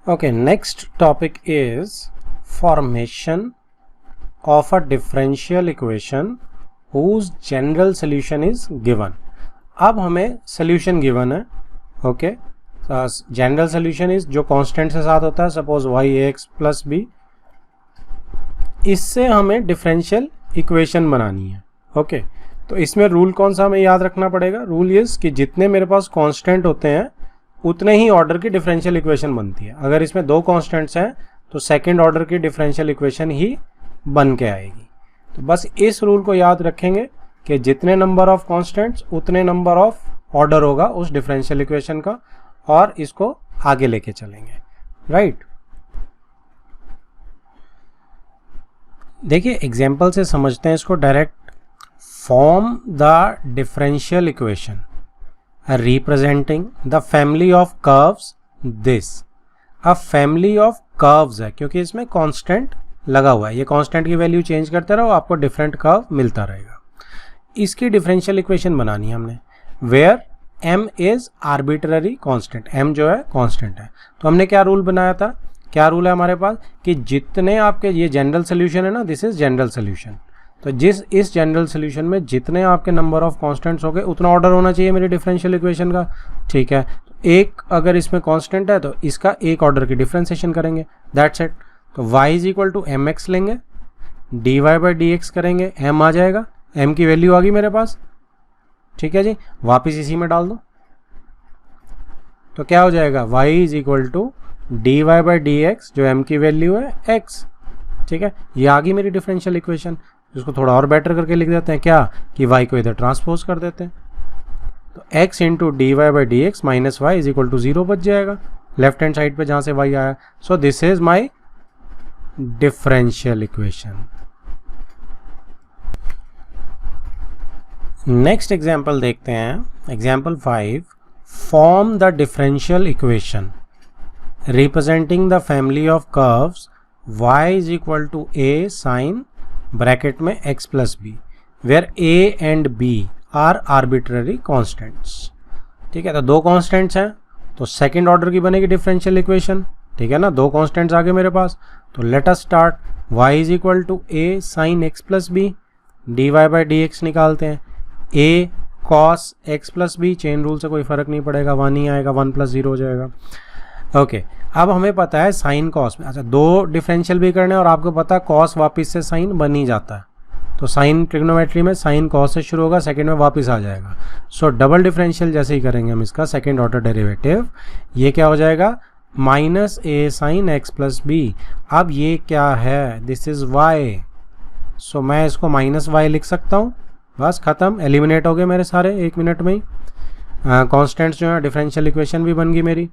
Okay, next topic is formation of a differential equation whose general solution is given. अब हमें solution given है. Okay, general solution is जो constant से साथ होता है, suppose y(ax plus b). इससे हमें differential equation बनानी है. Okay, तो इसमें रूल कौन सा हमें याद रखना पड़ेगा? रूल ये कि जितने मेरे पास कांस्टेंट होते हैं उतने ही ऑर्डर की डिफरेंशियल इक्वेशन बनती है. अगर इसमें दो कांस्टेंट्स हैं तो सेकंड ऑर्डर की डिफरेंशियल इक्वेशन ही बन के आएगी. तो बस इस रूल को याद रखेंगे कि जितने नंबर ऑफ कांस्टेंट्स उतने नंबर ऑफ ऑर्डर होगा उस डिफरेंशियल इक्वेशन का, और इसको आगे लेके चलेंगे. राइट, देखिए एग्जाम्पल से समझते हैं इसको direct. Form the differential equation representing the family of curves this. अब family of curves है क्योंकि इसमें constant लगा हुआ है. ये constant की वैल्यू चेंज करते रहो, आपको different curve मिलता रहेगा. इसकी differential equation बनानी है हमने, where m is arbitrary constant. m जो है constant है. तो हमने क्या रूल बनाया था? क्या रूल है हमारे पास कि जितने आपके ये जनरल सोल्यूशन है ना, दिस इज जनरल सोल्यूशन. तो इस जनरल सोल्यूशन में जितने आपके नंबर ऑफ कांस्टेंट्स हो गए उतना ऑर्डर होना चाहिए मेरे डिफरेंशियल इक्वेशन का. ठीक है, तो एक अगर इसमें कांस्टेंट है तो इसका एक ऑर्डर की डिफरेंशिएशन करेंगे, दैट्स इट. तो y is equal to M X लेंगे, dy बाई डी एक्स करेंगे, m आ जाएगा, m की वैल्यू आ गई मेरे पास. ठीक है जी, वापिस इसी में डाल दो तो क्या हो जाएगा, y is equal to dy by D X, जो m की वैल्यू है x. ठीक है, ये आ गई मेरी डिफरेंशियल इक्वेशन. इसको थोड़ा और बेटर करके लिख देते हैं क्या कि y को इधर ट्रांसपोज कर देते हैं. तो x into D Y by D X minus Y is equal to 0 बच जाएगा लेफ्ट हैंड साइड पे जहां से y आया. So this is my differential equation. Next example देखते हैं. Example 5. Form the differential equation representing the family of curves y is equal to a sine bracket में x plus B, where a and b are arbitrary constants. ठीक है, तो दो constants हैं तो second order की बनेगी डिफरेंशियल इक्वेशन. ठीक है ना, दो कॉन्स्टेंट्स आ गए मेरे पास. तो let us start. y is equal to a sign x plus B, D Y by D X निकालते हैं. a cos x plus B, chain rule से कोई फर्क नहीं पड़ेगा, 1 ही आएगा, 1 प्लस 0 हो जाएगा. ओके, अब हमें पता है साइन कॉस में, अच्छा दो डिफरेंशियल भी करने और आपको पता है कॉस वापस से साइन बन ही जाता है. तो साइन ट्रिग्नोमेट्री में साइन कॉस से शुरू होगा, सेकंड में वापस आ जाएगा. सो डबल डिफरेंशियल जैसे ही करेंगे हम इसका सेकंड ऑर्डर डेरिवेटिव, ये क्या हो जाएगा, माइनस ए साइन एक्स प्लस बी. अब ये क्या है, दिस इज वाई. सो मैं इसको माइनस वाई लिख सकता हूँ. बस खत्म, एलिमिनेट हो गए मेरे सारे 1 मिनट में ही. कॉन्स्टेंट्स जो है डिफरेंशियल इक्वेशन भी बन गई मेरी.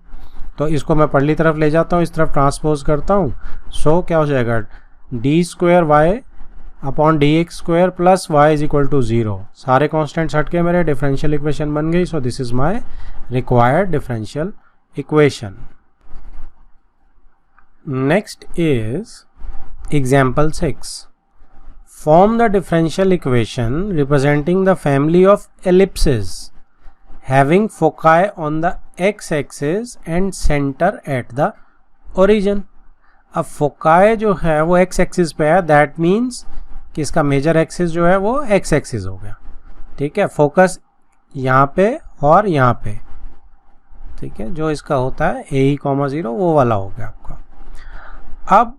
तो इसको मैं पहली तरफ ले जाता हूँ, इस तरफ ट्रांसपोज करता हूँ. सो क्या हो जाएगा, D square Y upon D X square plus Y is equal to 0. सारे कॉन्स्टेंट्स हट के मेरे डिफरेंशियल इक्वेशन बन गई. So this is my required differential equation. Next is example 6. Form the differential equation representing the family of ellipses having foci on the x-axis and center at the origin. अब foci जो है वो x-axis पे है, that means कि इसका major axis जो है वो x-axis हो गया. ठीक है, फोकस यहाँ पे और यहाँ पे. ठीक है, जो इसका होता है a(0) वो वाला हो गया आपका. अब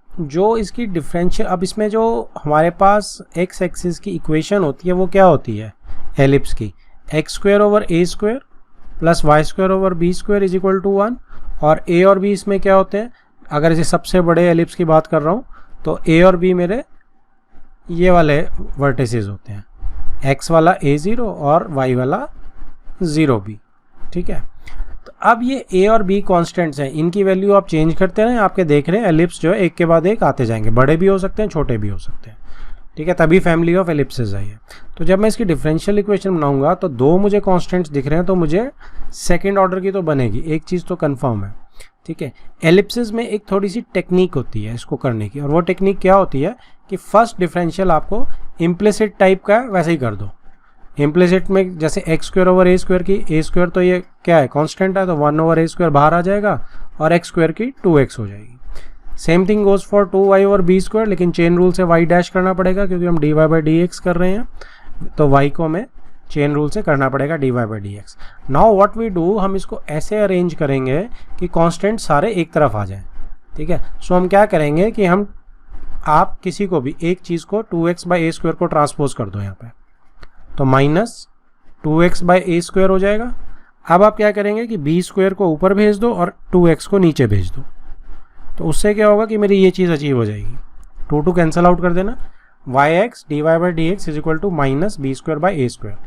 जो इसकी डिफरेंशियल, अब इसमें जो हमारे पास x-axis की इक्वेशन होती है वो क्या होती है एलिप्स की, X square over A square plus Y square over B square is equal to 1. और ए और बी इसमें क्या होते हैं, अगर इसे सबसे बड़े एलिप्स की बात कर रहा हूँ तो ए और बी मेरे ये वाले वर्टिसेस होते हैं, एक्स वाला a0 और वाई वाला 0b. ठीक है, तो अब ये ए और बी कॉन्स्टेंट्स हैं, इनकी वैल्यू आप चेंज करते रहें, आपके देख रहे हैं एलिप्स जो है एक के बाद एक आते जाएंगे, बड़े भी हो सकते हैं छोटे भी हो सकते हैं. ठीक है, तभी फैमिली ऑफ एलिप्सेस आई है. तो जब मैं इसकी डिफरेंशियल इक्वेशन बनाऊंगा तो दो मुझे कांस्टेंट्स दिख रहे हैं, तो मुझे सेकंड ऑर्डर की तो बनेगी. एक चीज़ तो कंफर्म है. ठीक है, एलिप्सेस में एक थोड़ी सी टेक्निक होती है इसको करने की, और वो टेक्निक क्या होती है कि फर्स्ट डिफरेंशियल आपको इम्प्लिसिट टाइप का वैसे ही कर दो. इम्प्लिसिट में जैसे एक्स स्क्वायर ओवर ए स्क्वायर की, ए स्क्वायर तो ये क्या है कांस्टेंट है, तो 1 ओवर ए स्क्वायर बाहर आ जाएगा और एक्स स्क्वायर की 2x हो जाएगी। Same thing goes for 2y over B square, लेकिन चेन रूल से y डैश करना पड़ेगा क्योंकि हम dy बाई dx कर रहे हैं, तो y को हमें चेन रूल से करना पड़ेगा dy by dx। Now what we do, हम इसको ऐसे अरेंज करेंगे कि कांस्टेंट सारे एक तरफ आ जाएं, ठीक है। सो हम क्या करेंगे कि आप किसी को भी एक चीज़ को 2x बाई ए स्क्वायर को ट्रांसपोज कर दो यहाँ पे, तो minus 2x by A square हो जाएगा। अब आप क्या करेंगे कि बी स्क्वायर को ऊपर भेज दो और 2x को नीचे भेज दो, तो उससे क्या होगा कि मेरी ये चीज़ अचीव हो जाएगी। 2 कैंसिल आउट कर देना, yx dy by dx is equal to minus B square by A square.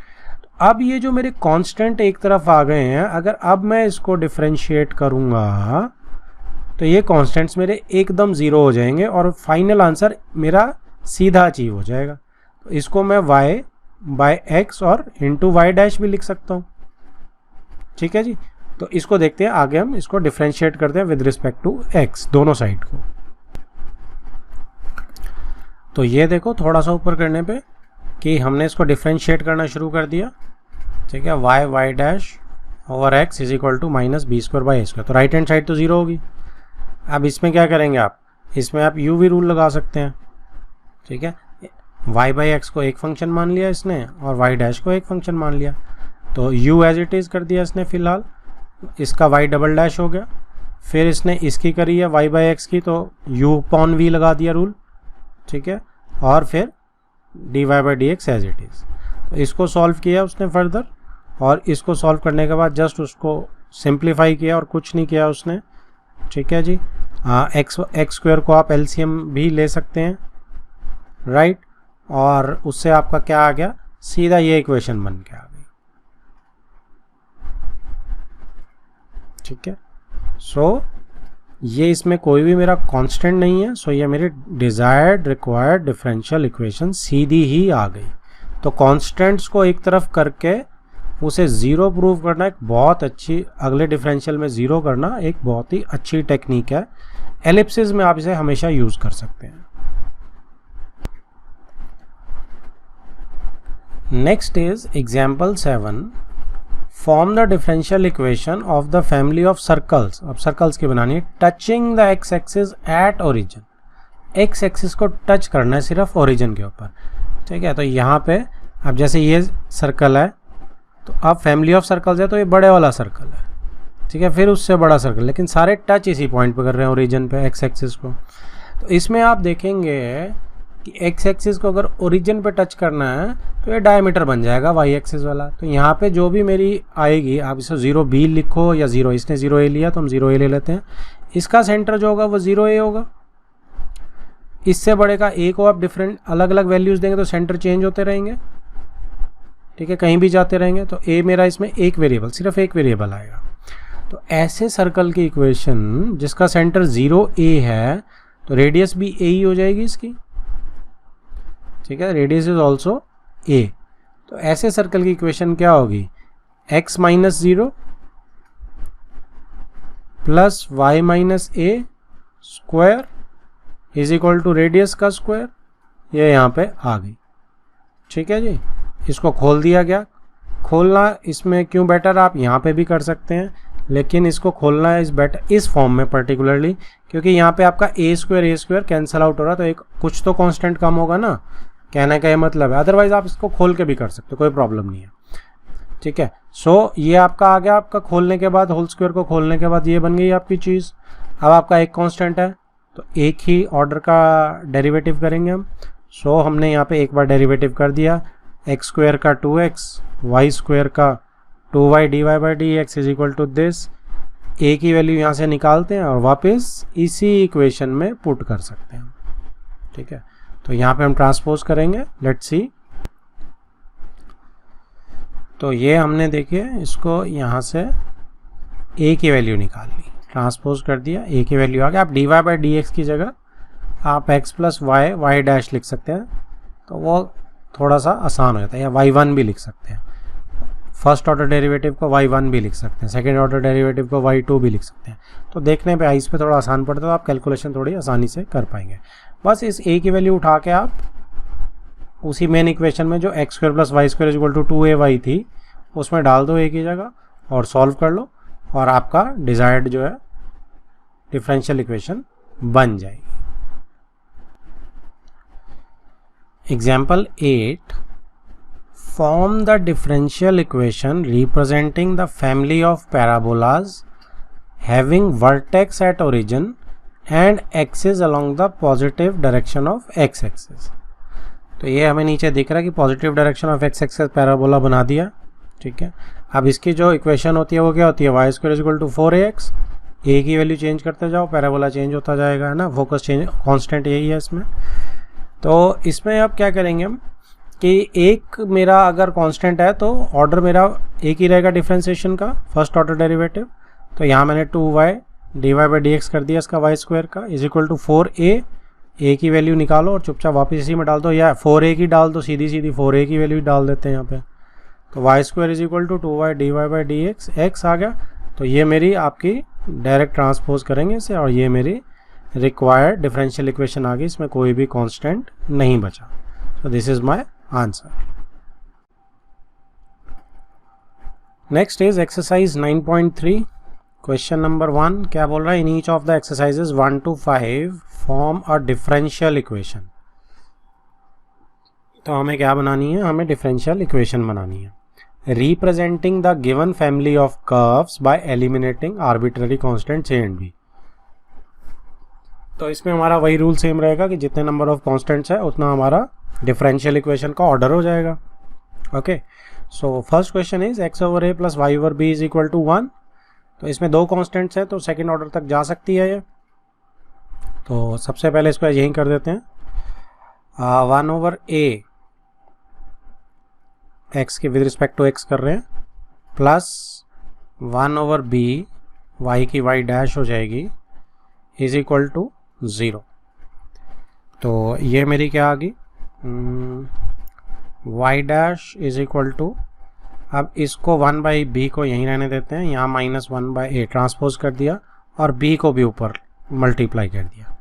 अब ये जो मेरे कांस्टेंट एक तरफ आ गए हैं, अगर अब मैं इसको डिफ्रेंशिएट करूँगा तो ये कांस्टेंट्स मेरे एकदम ज़ीरो हो जाएंगे और फाइनल आंसर मेरा सीधा अचीव हो जाएगा। तो इसको मैं y बाय एक्स और इंटू वाई डैश भी लिख सकता हूँ, ठीक है जी। तो इसको देखते हैं आगे, हम इसको डिफ्रेंशिएट करते हैं विद रिस्पेक्ट टू x दोनों साइड को। तो ये देखो थोड़ा सा ऊपर करने पे कि हमने इसको डिफ्रेंशिएट करना शुरू कर दिया, ठीक है। Y dash over X is equal to minus B square by A square, तो राइट हैंड साइड तो ज़ीरो होगी। अब इसमें क्या करेंगे आप, इसमें आप यू वी रूल लगा सकते हैं, ठीक है। y बाई एक्स को एक फंक्शन मान लिया इसने और y डैश को एक फंक्शन मान लिया, तो u एज इट इज़ कर दिया इसने फ़िलहाल, इसका y डबल डैश हो गया। फिर इसने इसकी करी है y बाई एक्स की, तो u पॉन v लगा दिया रूल, ठीक है। और फिर dy by dx as it is, तो इसको सॉल्व किया उसने फर्दर, और इसको सॉल्व करने के बाद जस्ट उसको सिंप्लीफाई किया और कुछ नहीं किया उसने, ठीक है जी। एक्स स्क्वायर को आप एलसीएम भी ले सकते हैं, राइट, और उससे आपका क्या आ गया, सीधा ये इक्वेशन बन के आ गई, ठीक है। सो ये इसमें कोई भी मेरा कांस्टेंट नहीं है, सो ये मेरी डिजायर्ड रिक्वायर्ड डिफरेंशियल इक्वेशन सीधी ही आ गई। तो कांस्टेंट्स को एक तरफ करके उसे ज़ीरो प्रूव करना एक बहुत अच्छी, अगले डिफरेंशियल में ज़ीरो करना एक बहुत ही अच्छी टेक्निक है। एलिप्सिस में आप इसे हमेशा यूज़ कर सकते हैं। Next is example 7, form the differential equation of the family of circles. अब सर्कल्स की बनानी है, touching the x axis at origin. X axis को टच करना है सिर्फ ओरिजिन के ऊपर, ठीक है। तो यहाँ पे अब जैसे ये सर्कल है, तो अब फैमिली ऑफ सर्कल्स है, तो ये बड़े वाला सर्कल है, ठीक है। फिर उससे बड़ा सर्कल, लेकिन सारे टच इसी पॉइंट पे कर रहे हैं ओरिजिन पे एक्स एक्सिस को। तो इसमें आप देखेंगे कि एक्स एक्सिस को अगर ओरिजिन पे टच करना है तो ये डायमीटर बन जाएगा वाई एक्सिस वाला। तो यहाँ पे जो भी मेरी आएगी, आप इसे 0b लिखो या 0, इसने 0a लिया तो हम 0a ले लेते हैं। इसका सेंटर जो होगा वो 0a होगा। इससे बड़े का a को आप डिफरेंट अलग अलग वैल्यूज़ देंगे तो सेंटर चेंज होते रहेंगे, ठीक है, कहीं भी जाते रहेंगे। तो a मेरा इसमें एक वेरिएबल, सिर्फ एक वेरिएबल आएगा। तो ऐसे सर्कल की इक्वेशन जिसका सेंटर 0a है, तो रेडियस भी a ही हो जाएगी इसकी, ठीक है। Radius is also a। तो ऐसे सर्कल की इक्वेशन क्या होगी, x minus 0 plus Y minus A square is equal to radius का स्क्वायर, ये यहाँ पे आ गई, ठीक है जी। इसको खोल दिया गया। खोलना इसमें क्यों बेटर, आप यहाँ पे भी कर सकते हैं, लेकिन इसको खोलना इज बेटर इस फॉर्म में पर्टिकुलरली, क्योंकि यहाँ पे आपका ए स्क्वायर कैंसिल आउट हो रहा है, तो एक कुछ तो कांस्टेंट कम होगा ना, कहने का ये मतलब है। अदरवाइज आप इसको खोल के भी कर सकते हो, कोई प्रॉब्लम नहीं है, ठीक है। सो ये आपका आ गया, आपका खोलने के बाद होल स्क्वायर को खोलने के बाद ये बन गई आपकी चीज़। अब आपका एक कांस्टेंट है तो एक ही ऑर्डर का डेरिवेटिव करेंगे हम। सो हमने यहाँ पे एक बार डेरिवेटिव कर दिया, एक्स स्क्वायर का 2x, वाई स्क्वायर का 2y dy by dx is equal to this. A की वैल्यू यहाँ से निकालते हैं और वापस इसी इक्वेशन में पुट कर सकते हैं, ठीक है। तो यहाँ पे हम ट्रांसपोज करेंगे, लेट्स सी। तो ये हमने देखिए इसको यहाँ से a की वैल्यू निकाल ली, ट्रांसपोज कर दिया, a की वैल्यू आ गया। आप dy बाई dx की जगह आप x प्लस वाई डैश लिख सकते हैं, तो वो थोड़ा सा आसान हो जाता है, या y1 भी लिख सकते हैं। फर्स्ट ऑर्डर डेरिवेटिव को y1 भी लिख सकते हैं, सेकेंड ऑर्डर डेरिवेटिव को y2 भी लिख सकते हैं। तो देखने पे आइस पे थोड़ा आसान पड़ता है, तो आप कैलकुलेशन थोड़ी आसानी से कर पाएंगे। बस इस a की वैल्यू उठा के आप उसी मेन इक्वेशन में जो X square plus Y square equal to 2ay थी उसमें डाल दो एक ही जगह और सॉल्व कर लो और आपका डिजायर्ड जो है डिफरेंशियल इक्वेशन बन जाएगी. Example 8, form the differential equation representing the family of parabolas having vertex at origin and axis along the positive direction of x axis. तो ये हमें नीचे दिख रहा है कि positive direction of x axis parabola बना दिया. ठीक है, अब इसकी जो इक्वेशन होती है वो क्या होती है, Y square equal to 4ax. A की वैल्यू चेंज करते जाओ, पैराबोला चेंज होता जाएगा, है ना, फोकस चेंज कांस्टेंट यही है इसमें. तो इसमें अब क्या करेंगे हम कि एक मेरा अगर कांस्टेंट है तो ऑर्डर मेरा एक ही रहेगा डिफरेंशिएशन का, फर्स्ट ऑर्डर डेरिवेटिव. तो यहाँ मैंने 2y dy/dx कर दिया इसका वाई स्क्वायर का इज इक्वल टू 4a. ए की वैल्यू निकालो और चुपचाप वापस इसी में डाल दो, या 4a की डाल दो, सीधी 4a की वैल्यू डाल देते हैं यहाँ पे. तो Y square is equal to 2y dy/dx x आ गया. तो ये मेरी आपकी डायरेक्ट ट्रांसपोज करेंगे इसे और ये मेरी रिक्वायर्ड डिफरेंशियल इक्वेशन आ गई, इसमें कोई भी कांस्टेंट नहीं बचा. सो this is my answer. Next is exercise 9.3. Question number 1 क्या बोल रहा है, in each of the exercises 1 to 5 form a differential equation. तो हमें क्या बनानी है, हमें डिफरेंशियल इक्वेशन बनानी है representing the given family of curves by eliminating arbitrary constants A and B. तो इसमें हमारा वही रूल सेम रहेगा कि जितने नंबर ऑफ कांस्टेंट्स है उतना हमारा डिफरेंशियल इक्वेशन का ऑर्डर हो जाएगा. Okay, so first question is x/a plus y/b is equal to 1. तो इसमें दो कांस्टेंट्स हैं तो सेकंड ऑर्डर तक जा सकती है ये. तो सबसे पहले इसको यहीं कर देते हैं, 1/a x के विद रिस्पेक्ट टू x कर रहे हैं प्लस 1/b y की y डैश हो जाएगी इज इक्वल टू 0. तो ये मेरी क्या आ गई, y dash is equal to, अब इसको 1/b को यहीं रहने देते हैं, यहाँ -1/a ट्रांसपोज कर दिया और b को भी ऊपर मल्टीप्लाई कर दिया.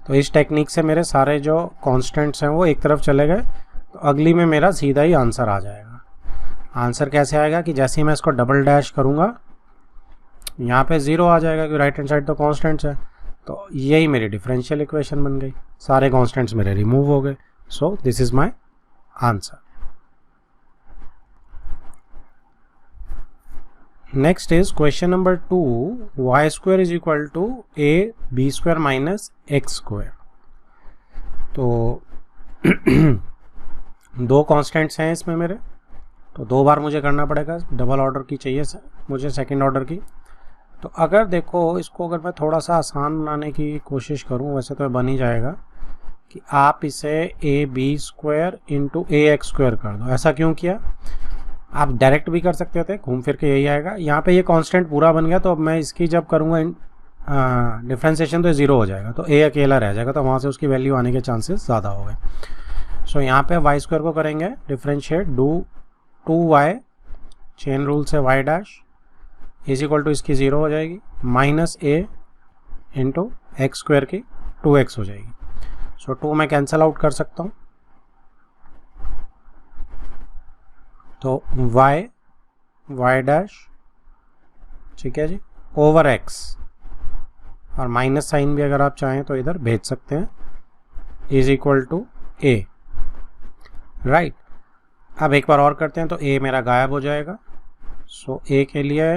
तो इस टेक्निक से मेरे सारे जो कांस्टेंट्स हैं वो एक तरफ चले गए. तो अगली में मेरा सीधा ही आंसर आ जाएगा. आंसर कैसे आएगा कि जैसे ही मैं इसको डबल डैश करूँगा यहाँ पे 0 आ जाएगा क्योंकि राइट हैंड साइड तो कांस्टेंट्स है. तो यही मेरी डिफरेंशियल इक्वेशन बन गई, सारे कांस्टेंट्स मेरे रिमूव हो गए. So this is my answer. Next is question number 2, y square is equal to ab² minus x square. तो दो कांस्टेंट्स हैं इसमें मेरे, तो दो बार मुझे करना पड़ेगा, डबल ऑर्डर की चाहिए मुझे, सेकंड ऑर्डर की. तो अगर देखो इसको अगर मैं थोड़ा सा आसान बनाने की कोशिश करूं, वैसे तो बन ही जाएगा, कि आप इसे ab² इंटू ax² कर दो. ऐसा क्यों किया, आप डायरेक्ट भी कर सकते थे, घूम फिर के यही आएगा. यहाँ पे ये कांस्टेंट पूरा बन गया, तो अब मैं इसकी जब करूँगा डिफ्रेंसिएशन तो 0 हो जाएगा, तो a अकेला रह जाएगा, तो वहाँ से उसकी वैल्यू आने के चांसेस ज़्यादा हो गए. सो यहाँ पे वाई स्क्वायर को करेंगे differentiate, do 2y, chain rule से y dash is equal to इसकी 0 हो जाएगी, minus a into x square की 2x हो जाएगी. सो 2 मैं कैंसिल आउट कर सकता हूँ, तो y डैश, ठीक है जी, ओवर x, और माइनस साइन भी अगर आप चाहें तो इधर भेज सकते हैं, is equal to a. Right, अब एक बार और करते हैं तो a मेरा गायब हो जाएगा. सो a के लिए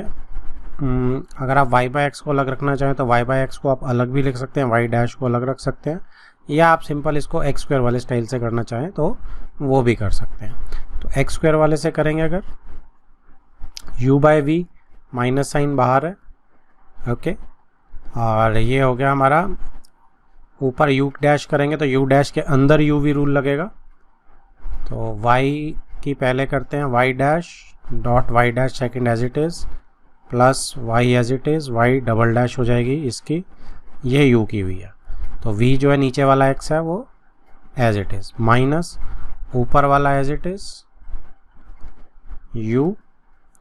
अगर आप y/x को अलग रखना चाहें तो y/x को आप अलग भी लिख सकते हैं, y डैश को अलग रख सकते हैं, या आप सिंपल इसको x² वाले स्टाइल से करना चाहें तो वो भी कर सकते हैं. तो x² वाले से करेंगे अगर u/v, माइनस साइन बाहर है, ओके, और ये हो गया हमारा, ऊपर u डैश करेंगे तो u डैश के अंदर uv रूल लगेगा. तो y की पहले करते हैं y dash dot y dash second as it is plus y as it is, y double dash हो जाएगी इसकी, ये u की हुई है. तो v जो है नीचे वाला x है वो एज इट इज़, माइनस ऊपर वाला एज इट इज़ u,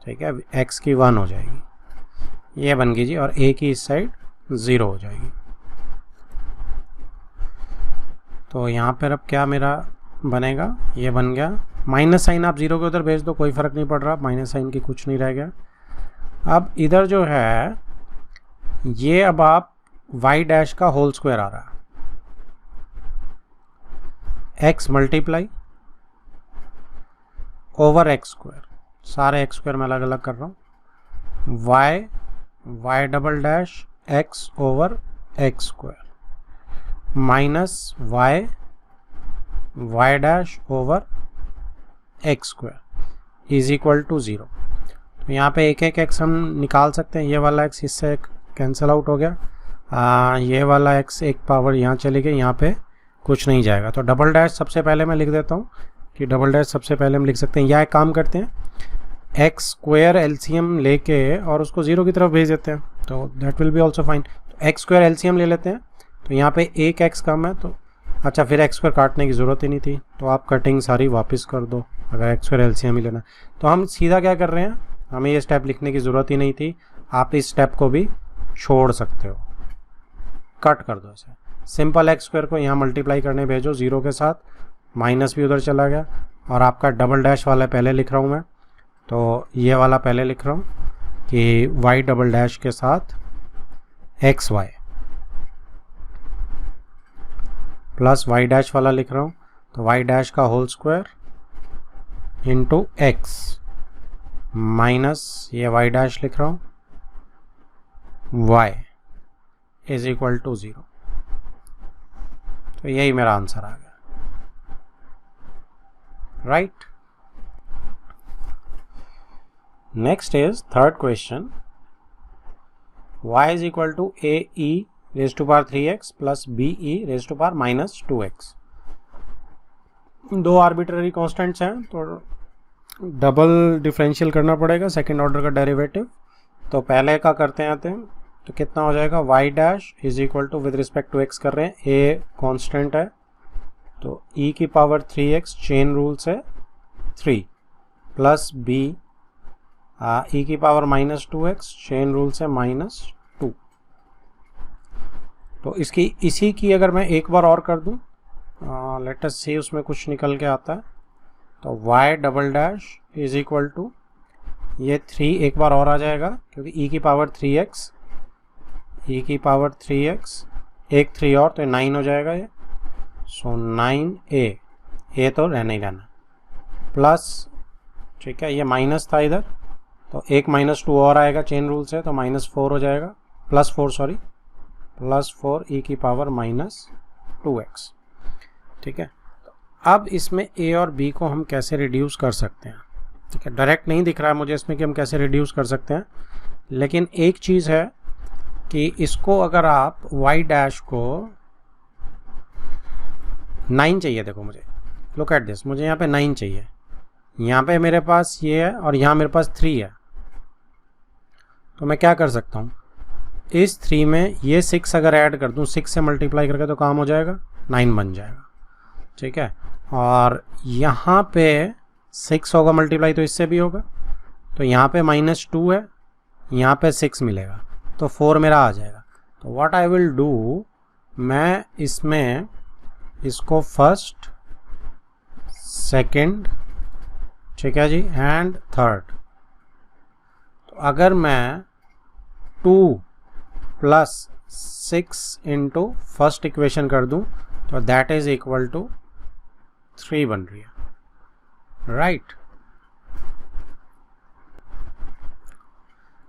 ठीक है, x की 1 हो जाएगी, ये बन गई जी, और a की इस साइड 0 हो जाएगी. तो यहाँ पर अब क्या मेरा बनेगा, ये बन गया। माइनस साइन आप ज़ीरो के उधर भेज दो, कोई फ़र्क नहीं पड़ रहा, माइनस साइन की कुछ नहीं रह गया। अब इधर जो है ये अब आप y डैश का होल स्क्वायर आ रहा है, x multiply over x square, सारे एक्स स्क्वायर मैं अलग अलग कर रहा हूँ, y double dash x over x square minus y dash over x square is equal to 0। तो यहाँ पे एक एक x हम निकाल सकते हैं, ये वाला x इससे कैंसिल आउट हो गया, ये वाला x एक पावर यहाँ चली गई, यहाँ पे कुछ नहीं जाएगा। तो डबल डैश सबसे पहले मैं लिख देता हूँ कि डबल डैश सबसे पहले हम लिख सकते हैं, या एक काम करते हैं एक्स स्क्वायर एलसीएम लेके और उसको 0 की तरफ भेज देते हैं, तो that will be also fine. तो एक्स स्क्वायर एलसीएम ले लेते हैं, तो यहाँ पे एक x कम है, तो अच्छा फिर एक्स स्क्वायर काटने की ज़रूरत ही नहीं थी, तो आप कटिंग सारी वापस कर दो अगर एक्स स्क्वायर एलसीएम ही लेना। तो हम सीधा क्या कर रहे हैं, हमें ये स्टेप लिखने की ज़रूरत ही नहीं थी, आप इस स्टेप को भी छोड़ सकते हो, कट कर दो इसे। सिंपल एक्स स्क्वायर को यहाँ मल्टीप्लाई करने भेजो 0 के साथ, माइनस भी उधर चला गया, और आपका डबल डैश वाला पहले लिख रहा हूँ मैं, तो ये वाला पहले लिख रहा हूँ कि y डबल डैश के साथ x y plus y dash वाला लिख रहा हूँ, तो y डैश का whole square into x minus ये y डैश लिख रहा हूँ y इज इक्वल टू 0। तो यही मेरा आंसर आ गया, right. Next is third question, y is equal to a e raise to power 3x plus b e raise to power minus 2x। दो आर्बिट्ररी कॉन्स्टेंट्स हैं, तो डबल डिफरेंशियल करना पड़ेगा, सेकेंड ऑर्डर का डेरिवेटिव। तो पहले का करते आते हैं, तो कितना हो जाएगा, y dash is equal to with respect to x कर रहे हैं, a कांस्टेंट है, तो e की पावर 3x चेन रूल से 3 प्लस b e की power minus 2x chain rule से माइनस 2। तो इसकी इसी की अगर मैं एक बार और कर दूं, लेट अस सी उसमें कुछ निकल के आता है, तो y double dash is equal to ये 3 एक बार और आ जाएगा, क्योंकि e की पावर 3x e की पावर 3x एक 3 और, तो 9 हो जाएगा ये, सो 9a तो रहना ही रहना, प्लस ठीक है ये माइनस था इधर, तो एक माइनस 2 और आएगा चेन रूल से, तो माइनस 4 हो जाएगा, प्लस 4 सॉरी प्लस 4 e की पावर माइनस 2x। ठीक है, तो अब इसमें a और b को हम कैसे रिड्यूस कर सकते हैं। ठीक है, डायरेक्ट नहीं दिख रहा है मुझे इसमें कि हम कैसे रिड्यूस कर सकते हैं, लेकिन एक चीज़ है कि इसको अगर आप y डैश को 9 चाहिए, देखो मुझे लुक एट दिस, मुझे यहाँ पे 9 चाहिए, यहाँ पे मेरे पास ये है और यहाँ मेरे पास 3 है, तो मैं क्या कर सकता हूँ, इस 3 में ये 6 अगर ऐड कर दूँ, 6 से मल्टीप्लाई करके तो काम हो जाएगा, 9 बन जाएगा। ठीक है, और यहाँ पे 6 होगा मल्टीप्लाई तो इससे भी होगा, तो यहाँ पे माइनस 2 है, यहाँ पे 6 मिलेगा, तो 4 मेरा आ जाएगा। तो व्हाट आई विल डू, मैं इसमें इसको फर्स्ट सेकंड, ठीक है जी, एंड थर्ड, तो अगर मैं 2 प्लस 6 इंटू फर्स्ट इक्वेशन कर दूं, तो दैट इज इक्वल टू 3 बन रही है, राइट।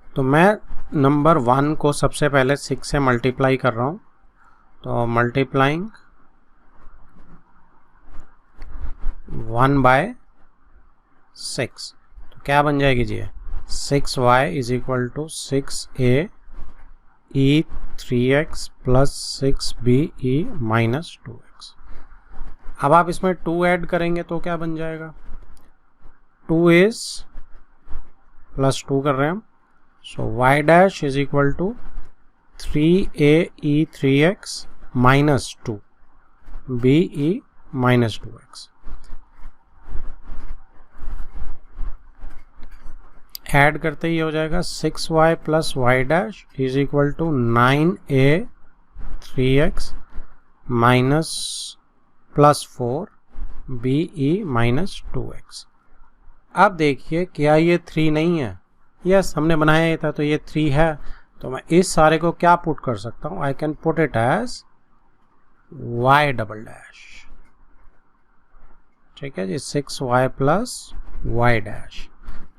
तो मैं नंबर 1 को सबसे पहले 6 से मल्टीप्लाई कर रहा हूँ, तो मल्टीप्लाइंग 1 बाय 6, तो क्या बन जाएगी जी, 6y is equal to 6a e 3x plus 6b e minus 2x। अब आप इसमें 2 ऐड करेंगे तो क्या बन जाएगा, 2 इज प्लस 2 कर रहे हैं हम, so y dash is equal to 3a e 3x minus 2 b e minus 2x। Add करते ही हो जाएगा 6y plus y dash is equal to 9a 3x minus plus 4 b e minus 2x। अब देखिए क्या ये 3 नहीं है? यस, हमने बनाया ही था तो ये 3 है। तो मैं इस सारे को क्या पुट कर सकता हूँ? I can put it as y double dash. ठीक है जी, 6y प्लस y डैश।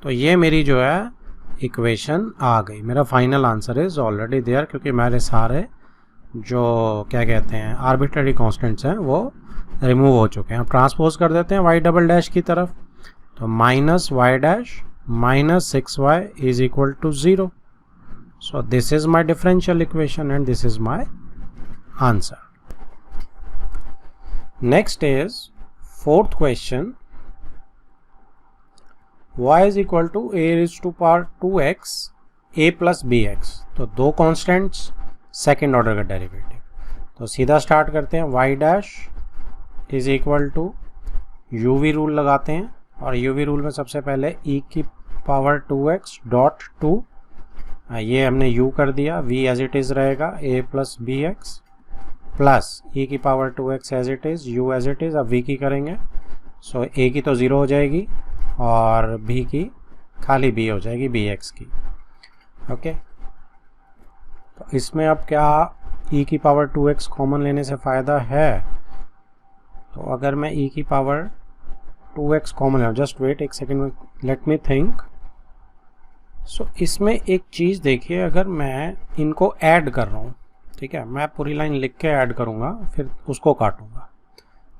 तो ये मेरी जो है इक्वेशन आ गई। मेरा final answer is already there, क्योंकि मेरे सारे जो क्या कहते हैं आर्बिट्ररी कॉन्स्टेंट्स हैं वो रिमूव हो चुके हैं। अब ट्रांसपोज कर देते हैं y डबल डैश की तरफ, तो minus y dash minus 6y is equal to 0। So this is my differential equation and this is my answer. Next is fourth question, y is equal to a raise to power 2x a plus bx। तो दो constants, second order का derivative. तो सीधा start करते हैं। y dash is equal to uv rule लगाते हैं, और uv रूल में सबसे पहले e की पावर 2x डॉट 2, ये हमने u कर दिया, v एज इट इज़ रहेगा a plus bx plus e की power 2x as it is, u as it is. अब v की करेंगे, सो a की तो 0 हो जाएगी और b की खाली b हो जाएगी bx की। ओके, तो इसमें अब क्या e की पावर 2x कॉमन लेने से फ़ायदा है? तो अगर मैं e की पावर 2x कॉमन है, जस्ट वेट एक सेकेंड, लेट मी थिंक। सो इसमें एक चीज़ देखिए, अगर मैं इनको ऐड कर रहा हूँ, ठीक है, मैं पूरी लाइन लिख के ऐड करूँगा फिर उसको काटूँगा,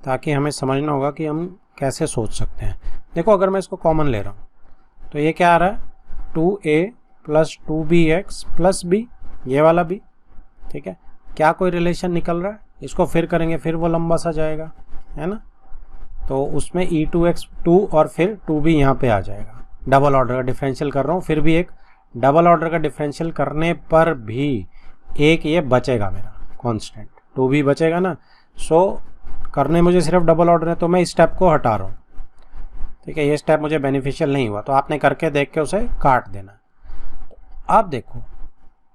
ताकि हमें समझना होगा कि हम कैसे सोच सकते हैं। देखो, अगर मैं इसको कॉमन ले रहा हूँ तो ये क्या आ रहा है? 2a plus 2bx plus b, ये वाला b। ठीक है, क्या कोई रिलेशन निकल रहा है? इसको फिर करेंगे, फिर वो लंबा सा जाएगा, है ना। तो उसमें e2x 2 और फिर 2b यहाँ पे आ जाएगा। डबल ऑर्डर का डिफरेंशियल कर रहा हूँ, फिर भी एक डबल ऑर्डर का डिफरेंशियल करने पर भी एक ये बचेगा मेरा कांस्टेंट, 2b बचेगा ना। सो करने मुझे सिर्फ डबल ऑर्डर है, तो मैं इस स्टेप को हटा रहा हूँ। ठीक है, ये स्टेप मुझे बेनिफिशियल नहीं हुआ, तो आपने करके देख के उसे काट देना। अब देखो,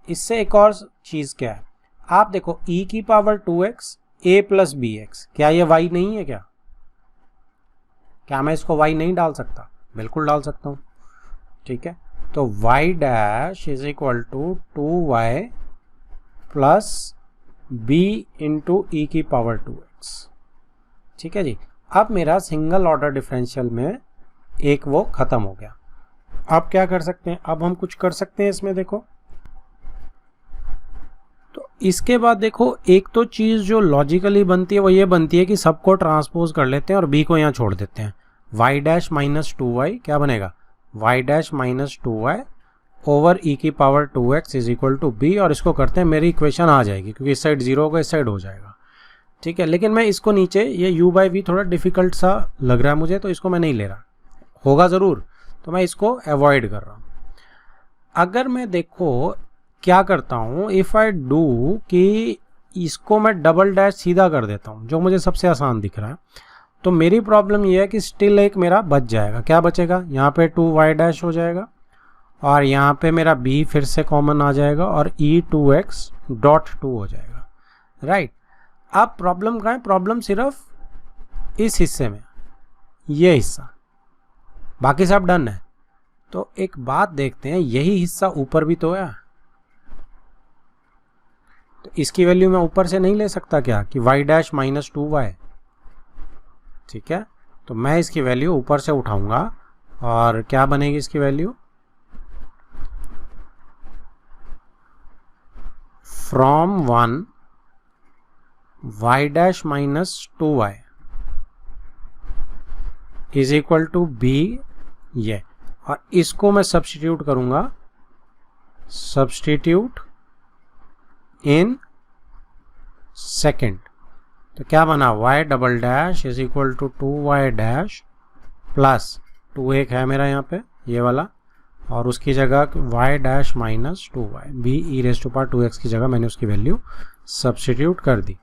इससे एक और चीज़ क्या है, आप देखो e की power 2x a plus bx, क्या ये y नहीं है? क्या मैं इसको y नहीं डाल सकता? बिल्कुल डाल सकता हूँ। ठीक है, तो y dash is equal to 2y plus b into e की पावर 2x। ठीक है जी, अब मेरा सिंगल ऑर्डर डिफरेंशियल में एक वो ख़त्म हो गया। अब क्या कर सकते हैं? अब हम कुछ कर सकते हैं इसमें, देखो। तो इसके बाद देखो, एक तो चीज़ जो लॉजिकली बनती है वो ये बनती है कि सबको ट्रांसपोज कर लेते हैं और b को यहाँ छोड़ देते हैं। y डैश माइनस 2y क्या बनेगा? y dash minus 2y over e की power 2x is equal to b, और इसको करते हैं, मेरी इक्वेशन आ जाएगी, क्योंकि इस साइड 0 होगा, इस साइड हो जाएगा। ठीक है, लेकिन मैं इसको नीचे, ये u बाई वी थोड़ा डिफ़िकल्ट सा लग रहा है मुझे, तो इसको मैं नहीं ले रहा, होगा ज़रूर, तो मैं इसको अवॉइड कर रहा हूँ। अगर मैं देखो क्या करता हूँ, इफ़ आई डू कि इसको मैं डबल डैश सीधा कर देता हूँ, जो मुझे सबसे आसान दिख रहा है, तो मेरी प्रॉब्लम ये है कि स्टिल एक मेरा बच जाएगा। क्या बचेगा? यहाँ पे 2y डैश हो जाएगा, और यहाँ पे मेरा b फिर से कॉमन आ जाएगा, और e2x डॉट 2 हो जाएगा। राइट, अब प्रॉब्लम कहाँ है? प्रॉब्लम सिर्फ इस हिस्से में, ये हिस्सा, बाकी सब डन है। तो एक बात देखते हैं, यही हिस्सा ऊपर भी तो है, तो इसकी वैल्यू मैं ऊपर से नहीं ले सकता क्या, कि y डैश माइनस 2y। ठीक है, तो मैं इसकी वैल्यू ऊपर से उठाऊंगा, और क्या बनेगी इसकी value? From 1 y dash minus 2y is equal to b, ये, और इसको मैं सब्स्टिट्यूट करूंगा, सब्स्टिट्यूट इन सेकेंड। तो क्या बना? y double dash is equal to 2y dash plus 2 एक है मेरा यहाँ पे, ये वाला, और उसकी जगह y dash minus 2y, b e raise to power 2x की जगह मैंने उसकी वैल्यू सब्स्टिट्यूट कर दी।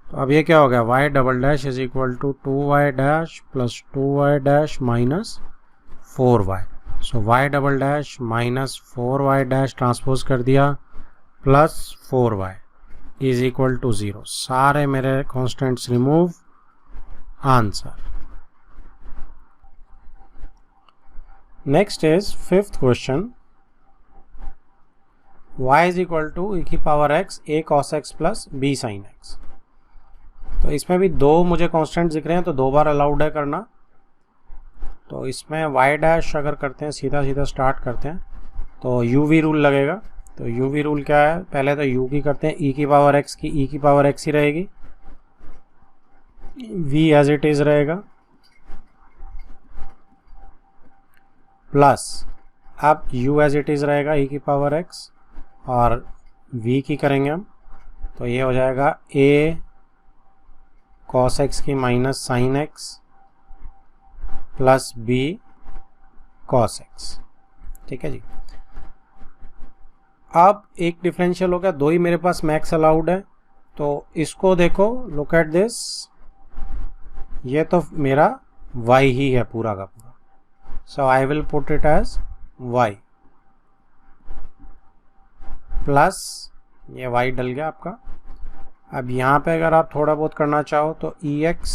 तो अब ये क्या हो गया? y double dash is equal to 2y dash plus 2y dash minus 4y। So y double dash minus 4y dash transpose कर दिया, plus 4y is equal to 0। सारे मेरे constants remove, answer. Next is fifth question, y is equal to e की power x a cos x plus b sin x। तो इसमें भी दो मुझे कांस्टेंट दिख रहे हैं, तो दो बार अलाउड है करना। तो इसमें y डैश अगर करते हैं, सीधा सीधा स्टार्ट करते हैं, तो u v रूल लगेगा। तो u v रूल क्या है, पहले तो u की करते हैं, e की पावर x की e की पावर x ही रहेगी, v एज इट इज रहेगा, प्लस अब u एज इट इज रहेगा e की पावर x, और v की करेंगे हम, तो ये हो जाएगा a cos x की minus sign x plus b cos x। ठीक है जी। अब एक डिफरेंशियल हो गया, दो ही मेरे पास मैक्स अलाउड है, तो इसको देखो, लुक एट दिस, ये तो मेरा y ही है पूरा का पूरा, so I will put it as y plus ये y डल गया आपका। अब यहाँ पे अगर आप थोड़ा बहुत करना चाहो तो ex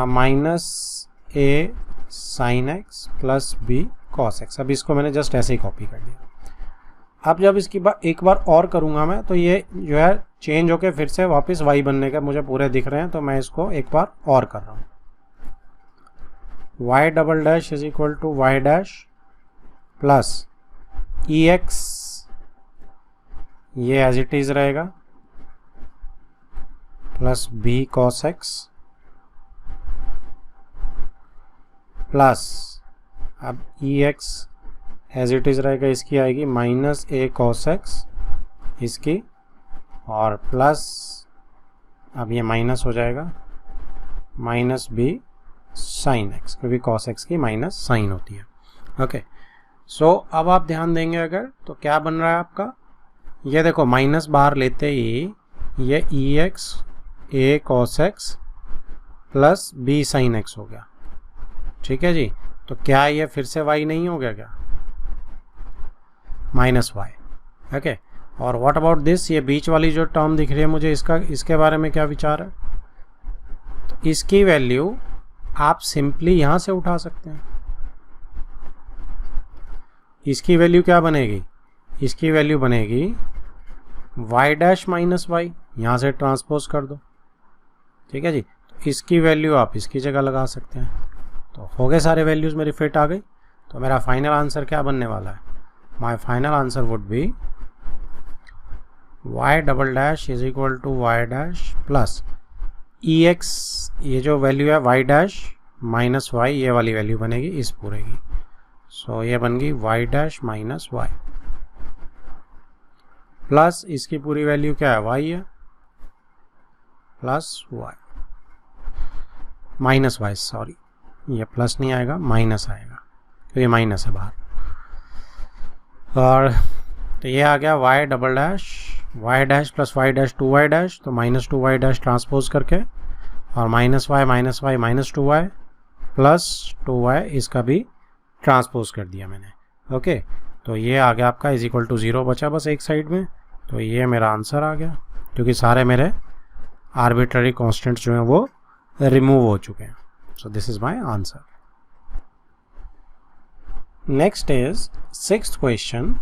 minus a sign x plus b cos x। अब इसको मैंने जस्ट ऐसे ही कॉपी कर दिया। अब जब इसकी एक बार और करूँगा मैं, तो ये जो है चेंज होके फिर से वापस y बनने का मुझे पूरे दिख रहे हैं, तो मैं इसको एक बार और कर रहा हूँ। y double dash is equal to y dash plus ex, ये एज इट इज रहेगा, plus b cos x plus अब ex एज इट इज रहेगा, इसकी आएगी माइनस a cos x इसकी, और प्लस अब ये माइनस हो जाएगा माइनस b साइन x, क्योंकि cos x की माइनस साइन होती है। ओके, सो अब आप ध्यान देंगे अगर, तो क्या बन रहा है आपका, ये देखो माइनस बाहर लेते ही ये ex a cos x plus b sign x हो गया। ठीक है जी। तो क्या ये फिर से y नहीं हो गया क्या, माइनस y। ओके, और व्हाट अबाउट दिस, ये बीच वाली जो टर्म दिख रही है मुझे, इसके बारे में क्या विचार है। तो इसकी वैल्यू आप सिंपली यहाँ से उठा सकते हैं। इसकी वैल्यू क्या बनेगी, इसकी वैल्यू बनेगी y डैश माइनस y, यहाँ से ट्रांसपोज कर दो। ठीक है जी। तो इसकी वैल्यू आप इसकी जगह लगा सकते हैं, तो हो गए सारे वैल्यूज़ मेरी फिट आ गई। तो मेरा फाइनल आंसर क्या बनने वाला है, my final answer would be y double dash is equal to y dash plus ex, ये जो वैल्यू है y डैश माइनस y, ये वाली वैल्यू बनेगी इस पूरे की। सो ये बन गई y dash minus y plus इसकी पूरी वैल्यू क्या है, y है, plus y minus y, sorry ये प्लस नहीं आएगा, माइनस आएगा, तो ये माइनस है बाहर। और तो ये आ गया y double dash y dash plus y dash 2y dash, तो माइनस 2y डैश ट्रांसपोज करके, और minus y minus 2y plus 2y, इसका भी ट्रांसपोज कर दिया मैंने। ओके, तो ये आ गया आपका इज इक्वल टू 0 बचा बस एक साइड में। तो ये मेरा आंसर आ गया, क्योंकि सारे मेरे आर्बिट्ररी कांस्टेंट्स जो हैं वो रिमूव हो चुके हैं। सो this is my answer. Next is sixth question,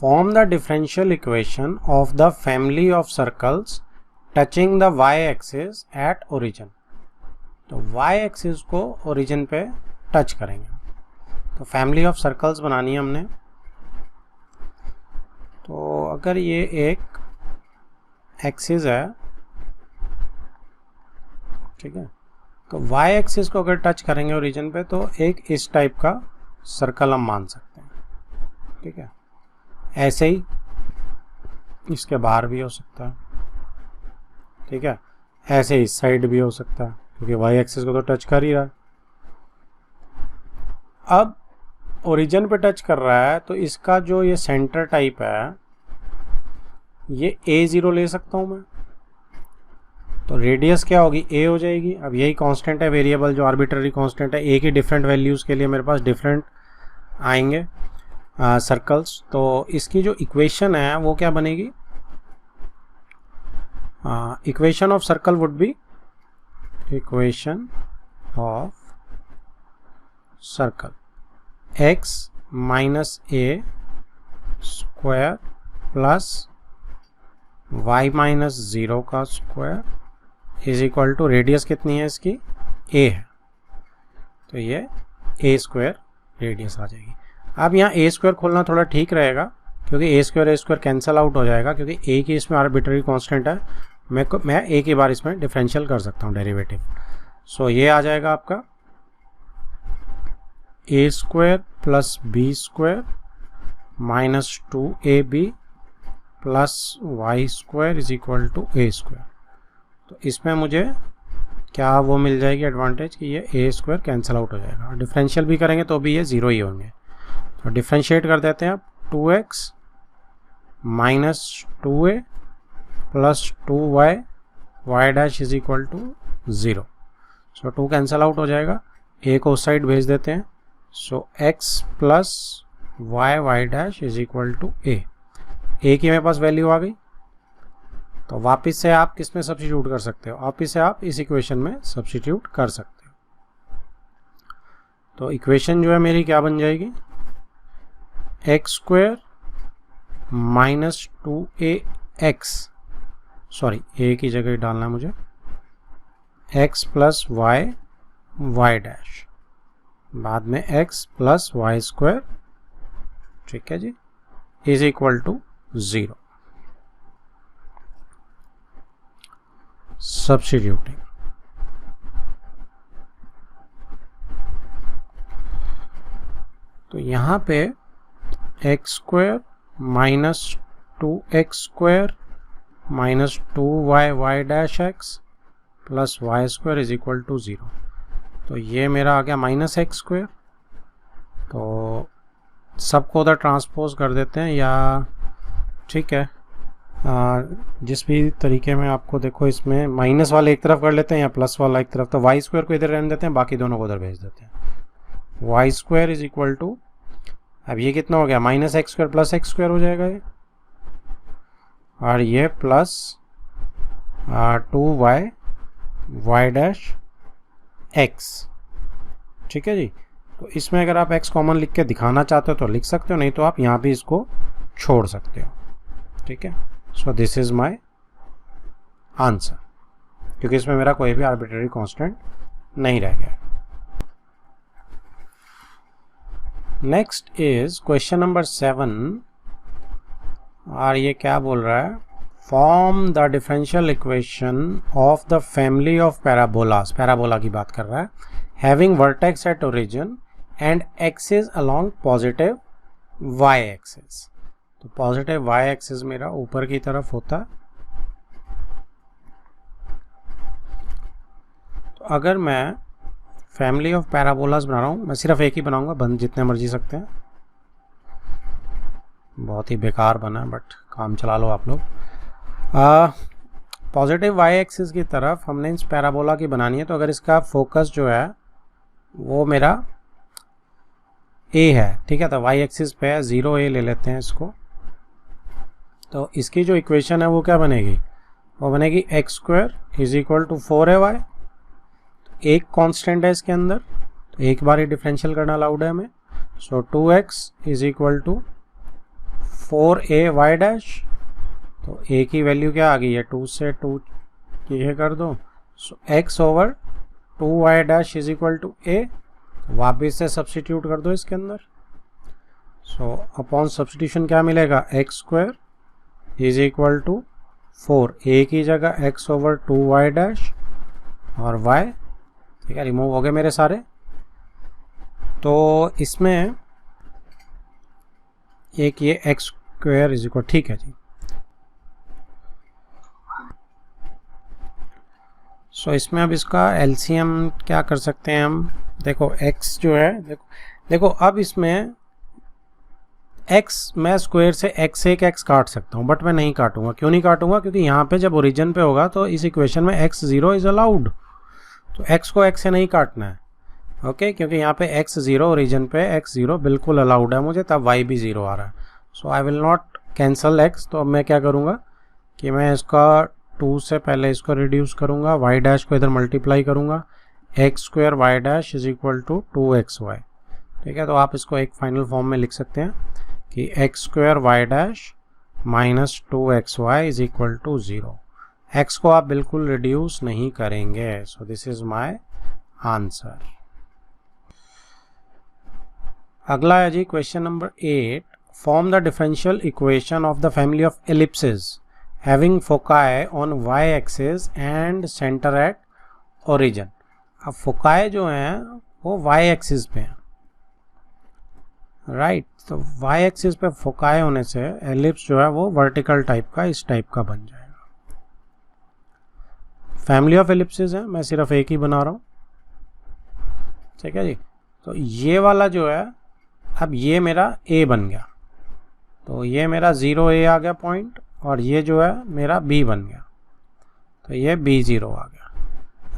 form the differential equation of the family of circles touching the y axis at origin. तो y एक्सिस को ओरिजिन पे टच करेंगे, तो फैमिली ऑफ सर्कल्स बनानी है हमने। तो अगर ये एक एक्सिस है, ठीक है, तो y एक्सिस को अगर टच करेंगे ओरिजिन पे, तो एक इस टाइप का सर्कल हम मान सकते हैं। ठीक है, ऐसे ही इसके बाहर भी हो सकता है। ठीक है, ऐसे इस साइड भी हो सकता है, क्योंकि y एक्सिस को तो टच कर ही रहा है। अब ओरिजिन पे टच कर रहा है, तो इसका जो ये सेंटर टाइप है, ये a0 ले सकता हूँ मैं, तो रेडियस क्या होगी, a हो जाएगी। अब यही कांस्टेंट है, वेरिएबल जो आर्बिट्ररी कांस्टेंट है, a की डिफरेंट वैल्यूज़ के लिए मेरे पास डिफरेंट आएंगे सर्कल्स। तो इसकी जो इक्वेशन है वो क्या बनेगी, equation of circle would be, equation of circle x minus A square plus y minus 0 का square is equal to radius कितनी है इसकी a है, तो ये a स्क्वायर रेडियस आ जाएगी। अब यहाँ a स्क्वायर खोलना थोड़ा ठीक रहेगा क्योंकि a स्क्वायर कैंसिल आउट हो जाएगा, क्योंकि a की इसमें आर्बिट्ररी कांस्टेंट है, मैं a की बार इसमें डिफरेंशियल कर सकता हूँ डेरिवेटिव। सो ये आ जाएगा आपका a square plus b square minus 2ab plus Y square is equal to a square. तो इसमें मुझे क्या वो मिल जाएगी एडवांटेज कि ये a स्क्वायर कैंसिल आउट हो जाएगा, और डिफरेंशियल भी करेंगे तो भी ये 0 ही होंगे। तो डिफरेंशिएट कर देते हैं आप, 2x minus 2a plus 2y y dash is equal to 0। So 2 cancel out हो जाएगा, a को उस साइड भेज देते हैं। So x plus y dash is equal to a की मेरे पास वैल्यू आ गई। तो वापस से आप किस में सब्स्टिट्यूट कर सकते हो, वापस से आप इस इक्वेशन में सब्स्टिट्यूट कर सकते हो। तो इक्वेशन जो है मेरी क्या बन जाएगी, x square minus 2ax, sorry a की जगह डालना है मुझे, x प्लस y डैश, बाद में x प्लस वाई स्क्वायर, ठीक है जी, इज इक्वल टू 0। सब्स्टिट्यूटिंग, तो यहाँ पे x square minus 2x square minus 2y dash x plus Y square is equal to 0। तो ये मेरा आ गया माइनस एक्स स्क्वायर। तो सबको उधर ट्रांसपोज कर देते हैं, या ठीक है जिस भी तरीके में आपको, देखो इसमें माइनस वाले एक तरफ कर लेते हैं या प्लस वाला एक तरफ। तो वाई स्क्वायर को इधर रहने देते हैं, बाकी दोनों को उधर भेज देते हैं। Y square is equal to, अब ये कितना हो गया, minus x square plus x square हो जाएगा ये, और ये प्लस 2y डैश एक्स, ठीक है जी। तो इसमें अगर आप x कॉमन लिख के दिखाना चाहते हो तो लिख सकते हो, नहीं तो आप यहाँ भी इसको छोड़ सकते हो, ठीक है। सो दिस इज माय आंसर, क्योंकि इसमें मेरा कोई भी आर्बिट्ररी कांस्टेंट नहीं रह गया। नेक्स्ट इज क्वेश्चन नंबर 7, और ये क्या बोल रहा है, form the differential equation of the family of parabolas, parabola की बात कर रहा है, having vertex at origin and axis along positive y axis. तो पॉजिटिव y एक्सिस मेरा ऊपर की तरफ होता। तो अगर मैं फैमिली ऑफ पैराबोलास बना रहा हूँ, मैं सिर्फ एक ही बनाऊंगा, बन जितने मर्जी सकते हैं, बहुत ही बेकार बना है बट काम चला लो आप लोग। पॉजिटिव y एक्सिस की तरफ हमने इस पैराबोला की बनानी है। तो अगर इसका फोकस जो है वो मेरा a है, ठीक है, तो y एक्सिस पे है, 0a ले लेते हैं इसको। तो इसकी जो इक्वेशन है वो क्या बनेगी, वो बनेगी x square is equal to 4ay। एक कांस्टेंट है इसके अंदर, तो एक बार ही डिफरेंशियल करना अलाउड है हमें। So 2x is equal to 4ay dash. तो a की वैल्यू क्या आ गई है, 2 से 2 ये कर दो। So x over 2y dash is equal to a, वापिस से सब्स्टिट्यूट कर दो इसके अंदर। सो अपॉन सब्स्टिट्यूशन क्या मिलेगा, x square is equal to 4a की जगह x ओवर 2y डैश और y, ठीक है, रिमूव हो गए मेरे सारे। तो इसमें एक ये एक्स स्क्वायर इज इक्वल, ठीक है जी। सो इसमें अब इसका एलसीएम क्या कर सकते हैं हम, देखो x जो है, देखो अब इसमें x मैं स्क्वायर से x से एक x काट सकता हूँ, बट मैं नहीं काटूंगा। क्यों नहीं काटूंगा, क्योंकि यहाँ पे जब ओरिजिन पे होगा तो इस इक्वेशन में x0 इज अलाउड, तो x को x से नहीं काटना है, ओके, क्योंकि यहाँ पे x0 ओरिजिन पे x0 बिल्कुल अलाउड है मुझे, तब y भी 0 आ रहा है। So I will not cancel x। तो अब मैं क्या करूँगा कि मैं इसका 2 से पहले इसको रिड्यूस करूँगा, y डैश को इधर मल्टीप्लाई करूँगा, x square y dash is equal to 2xy। ठीक है, तो आप इसको एक फाइनल फॉर्म में लिख सकते हैं कि x square y dash minus 2xy is equal to 0। X को आप बिल्कुल रिड्यूस नहीं करेंगे, so this is my answer. अगला है जी question number 8, form the differential equation of the family of ellipses having foci on y axis and centre at origin. अब foci जो हैं वो वाई एक्सिस पे हैं, राइट। तो वाई एक्सिस पे फोकाई होने से एलिप्स जो है वो वर्टिकल टाइप का इस टाइप का बन जाएगा। फैमिली ऑफ एलिप्सेस है, मैं सिर्फ एक ही बना रहा हूँ, ठीक है जी। तो ये वाला जो है, अब ये मेरा ए बन गया, तो ये मेरा 0A आ गया पॉइंट, और ये जो है मेरा बी बन गया, तो ये B0 आ गया,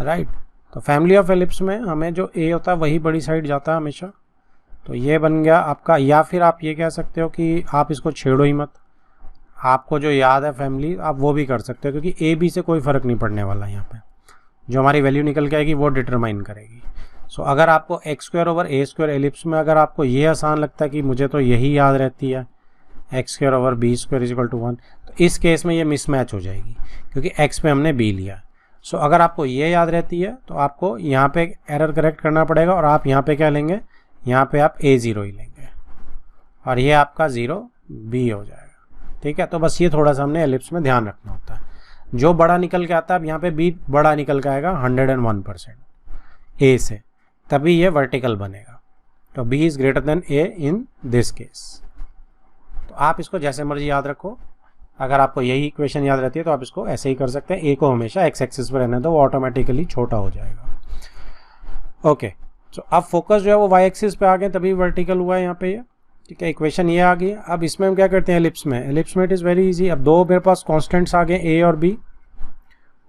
राइट। तो फैमिली ऑफ एलिप्स में हमें जो ए होता है वही बड़ी साइड जाता है हमेशा, तो ये बन गया आपका। या फिर आप ये कह सकते हो कि आप इसको छेड़ो ही मत, आपको जो याद है फैमिली आप वो भी कर सकते हो, क्योंकि ए बी से कोई फ़र्क नहीं पड़ने वाला यहाँ पे, जो हमारी वैल्यू निकल के आएगी वो डिटरमाइन करेगी। सो अगर आपको एक्स स्क्वायर ओवर ए स्क्वायर एलिप्स में अगर आपको ये आसान लगता है कि मुझे तो यही याद रहती है x square over B square is equal to 1, तो इस केस में ये मिसमैच हो जाएगी क्योंकि एक्स पे हमने बी लिया। सो अगर आपको ये याद रहती है तो आपको यहाँ पे एरर करेक्ट करना पड़ेगा, और आप यहाँ पे क्या लेंगे, यहाँ पे आप A0 ही लेंगे, और ये आपका 0B हो जाएगा, ठीक है। तो बस ये थोड़ा सा हमने एलिप्स में ध्यान रखना होता है, जो बड़ा निकल के आता है अब यहाँ पे B बड़ा निकल के आएगा 101% A से, तभी ये वर्टिकल बनेगा। तो B is greater than A in this case. तो आप इसको जैसे मर्जी याद रखो, अगर आपको यही इक्वेशन याद रहती है तो आप इसको ऐसे ही कर सकते हैं, A को हमेशा एक्स एक्सिस पर रहने दो, वो ऑटोमेटिकली छोटा हो जाएगा। ओके, तो अब फोकस जो है वो वाई एक्सिस पे आ गए, तभी वर्टिकल हुआ है यहाँ पे ये, ठीक है। इक्वेशन ये आ गई। अब इसमें हम क्या करते हैं एलिप्स में, इट इज़ वेरी इजी। अब दो मेरे पास कॉन्स्टेंट्स आ गए A और B,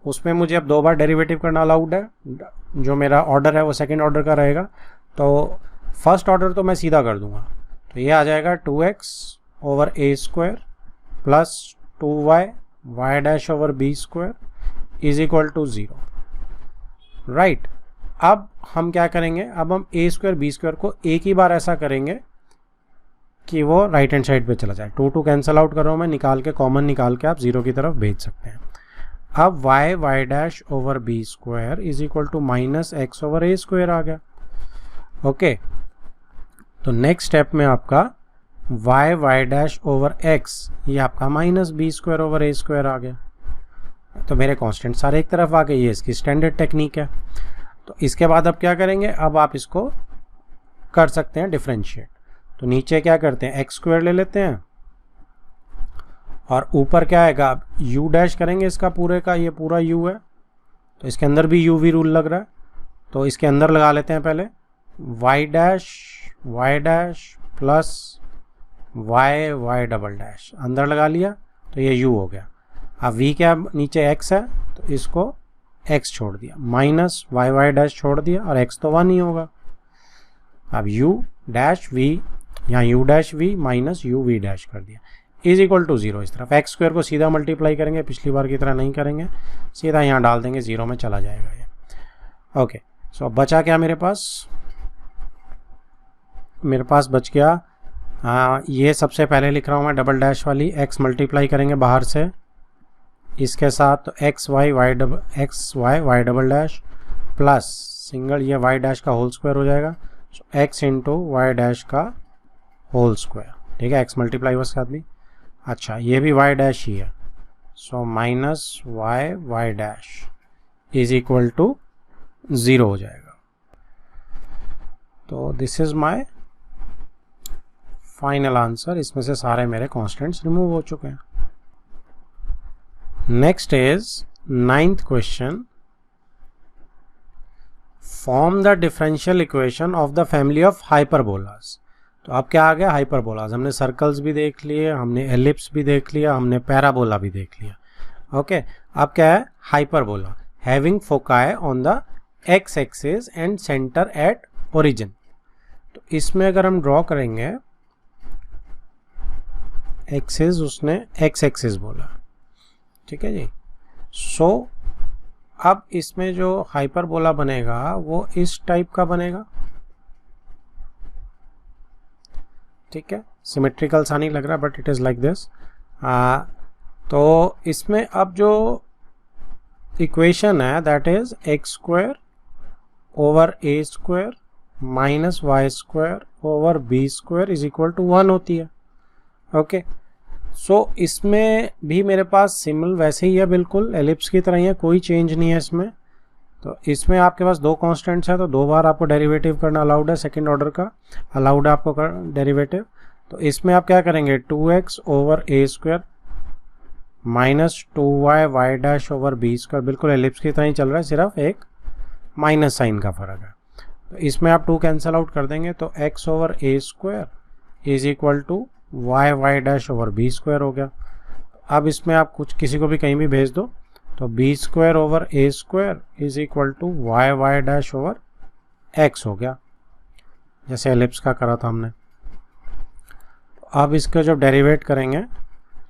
उसमें मुझे अब 2 बार डेरिवेटिव करना अलाउड है, जो मेरा ऑर्डर है वो सेकंड ऑर्डर का रहेगा। तो फर्स्ट ऑर्डर तो मैं सीधा कर दूंगा, तो ये आ जाएगा 2x over A square plus 2y y dash over B square is equal to 0, right. अब हम क्या करेंगे, अब हम A स्क्वायर B स्क्वायर को एक ही बार ऐसा करेंगे कि वो राइट हैंड साइड पे चला जाए। 2 कैंसिल आउट कर रहा हूँ मैं, निकाल के कॉमन निकाल के आप 0 की तरफ भेज सकते हैं। अब y dash over B square is equal to minus x over A square आ गया, ओके। तो नेक्स्ट स्टेप में आपका वाई डैश ओवर x, ये आपका minus B square over A square आ गया। तो मेरे कांस्टेंट सारे एक तरफ आ गए, ये इसकी स्टैंडर्ड टेक्निक है। तो इसके बाद अब क्या करेंगे, अब आप इसको कर सकते हैं डिफरेंशिएट। तो नीचे क्या करते हैं, एक्स स्क्वायर ले लेते हैं, और ऊपर क्या आएगा, अब यू डैश करेंगे इसका पूरे का, ये पूरा यू है, तो इसके अंदर भी यू वी रूल लग रहा है, तो इसके अंदर लगा लेते हैं पहले y dash plus y double dash, अंदर लगा लिया तो ये यू हो गया। अब वी क्या नीचे एक्स है, तो इसको एक्स छोड़ दिया, माइनस वाई डैश छोड़ दिया, और एक्स तो 1 ही होगा। अब यू डैश वी, यहाँ u dash v minus u v dash कर दिया, इज इक्वल टू 0। इस तरफ एक्स स्क्वायर को सीधा मल्टीप्लाई करेंगे, पिछली बार की तरह नहीं करेंगे, सीधा यहाँ डाल देंगे, 0 में चला जाएगा ये, ओके। सो अब बचा क्या मेरे पास बच गया, हाँ ये सबसे पहले लिख रहा हूँ मैं डबल डैश वाली, एक्स मल्टीप्लाई करेंगे बाहर से इसके साथ, तो x y y double dash plus single ये वाई डैश का होल स्क्वायर हो जाएगा, so x into y dash का होल स्क्वायर, ठीक है। एक्स मल्टीप्लाई हुआ इसके साथ भी, अच्छा ये भी वाई डैश ही है, so minus y dash is equal to 0 हो जाएगा। तो this is my final answer. इसमें से सारे मेरे कॉन्स्टेंट्स रिमूव हो चुके हैं। Next is 9th question, form the differential equation of the family of hyperbolas. तो अब क्या आ गया, हाइपरबोलास। हमने सर्कल्स भी देख लिए, हमने एलिप्स भी देख लिया, हमने पैराबोला भी देख लिया, ओके। अब क्या है, hyperbola having foci on the x axis and centre at origin. तो इसमें अगर हम ड्रॉ करेंगे, एक्सिस उसने एक्स एक्सिस बोला, ठीक है जी। सो अब इसमें जो हाइपरबोला बनेगा वो इस टाइप का बनेगा, ठीक है, सिमेट्रिकल सा नहीं लग रहा but it is like this. तो इसमें अब जो इक्वेशन है that is x square over A square minus y square over B square is equal to 1 होती है। ओके, सो इसमें भी मेरे पास सिंबल वैसे ही है, बिल्कुल एलिप्स की तरह ही है, कोई चेंज नहीं है इसमें। तो इसमें आपके पास दो कांस्टेंट्स है तो दो बार आपको डेरिवेटिव करना अलाउड है, सेकंड ऑर्डर का अलाउड है आपको डेरिवेटिव। तो इसमें आप क्या करेंगे, 2x ओवर ए square minus 2y y dash over B square, बिल्कुल एलिप्स की तरह ही चल रहा है, सिर्फ एक माइनस साइन का फर्क है। तो इसमें आप 2 कैंसिल आउट कर देंगे तो x over A square is equal to y y dash over B square हो गया। अब इसमें आप कुछ किसी को भी कहीं भी भेज दो तो b square over A square is equal to y y dash over x हो गया, जैसे एलिप्स का करा था हमने। तो अब इसका जब डेरिवेट करेंगे